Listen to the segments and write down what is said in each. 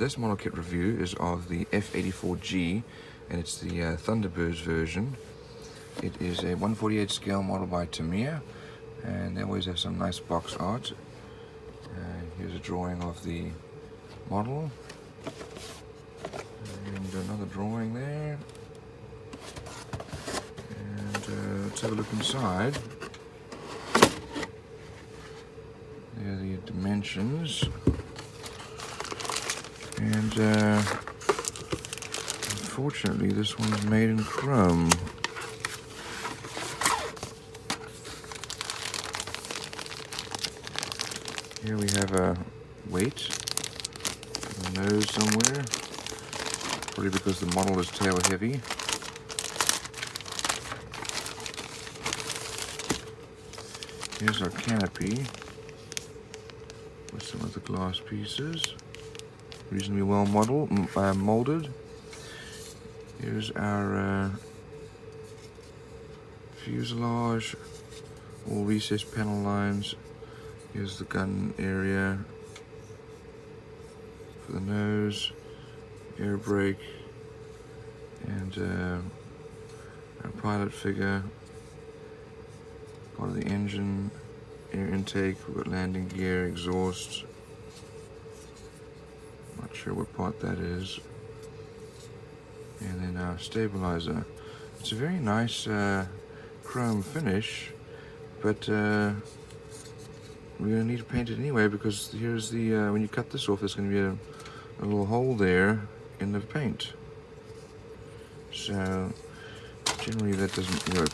this model kit review is of the F-84G, and it's the Thunderbirds version. It is a 1/48 scale model by Tamiya, and they always have some nice box art. Here's a drawing of the model, and another drawing there. And let's have a look inside. There are the dimensions. And unfortunately, this one's made in chrome. Here we have a weight on the nose somewhere, probably because the model is tail heavy. Here's our canopy with some of the glass pieces. Reasonably well molded. Here's our fuselage, all recessed panel lines. Here's the gun area for the nose, air brake, and our pilot figure, part of the engine, air intake. We've got landing gear, exhaust. Not sure what part that is. And then our stabilizer. It's a very nice chrome finish, but we're going to need to paint it anyway, because here's the when you cut this off, there's going to be a little hole there in the paint. So generally that doesn't work.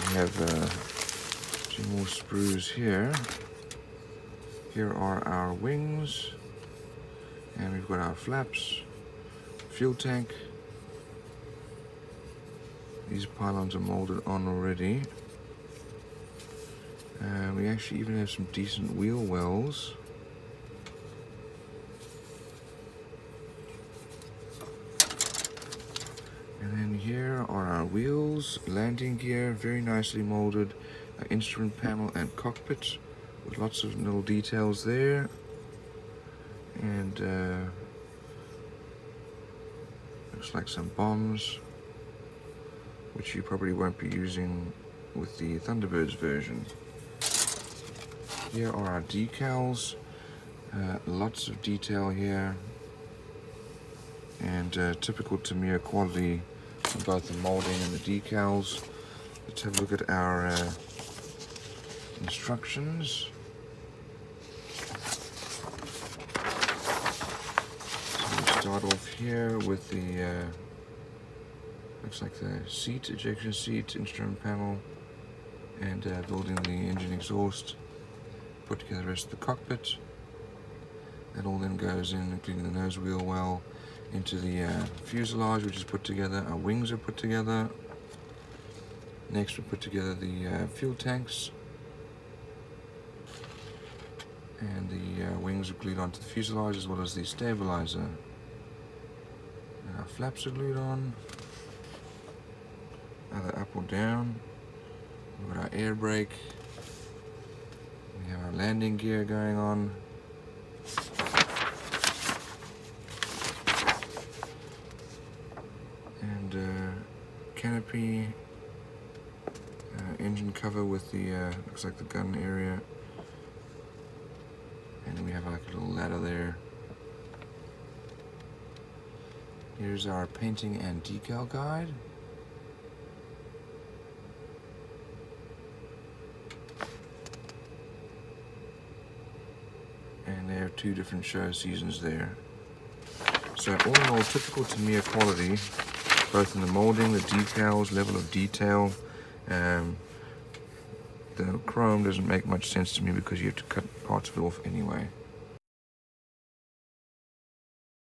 We have more sprues here. Here are our wings, and we've got our flaps, fuel tank. These pylons are molded on already. We actually even have some decent wheel wells. And then here are our wheels, landing gear, very nicely molded. Instrument panel and cockpit with lots of little details there, and looks like some bombs, which you probably won't be using with the Thunderbirds version. Here are our decals, lots of detail here, and typical Tamiya quality for both the molding and the decals. Let's have a look at our instructions. So we start off here with the looks like the seat, ejection seat, instrument panel, and building the engine exhaust. Put together the rest of the cockpit. That all then goes in, including the nose wheel well, into the fuselage, which is put together. Our wings are put together. Next we put together the fuel tanks, and the wings are glued onto the fuselage, as well as the stabilizer. And our flaps are glued on, either up or down. We've got our air brake. We have our landing gear going on. And canopy, engine cover with the looks like the gun area. And then we have like a little ladder there. Here's our painting and decal guide. And there are 2 different show seasons there. So all in all, typical Tamiya quality, both in the molding, the decals, level of detail. The chrome doesn't make much sense to me because you have to cut parts of it off anyway.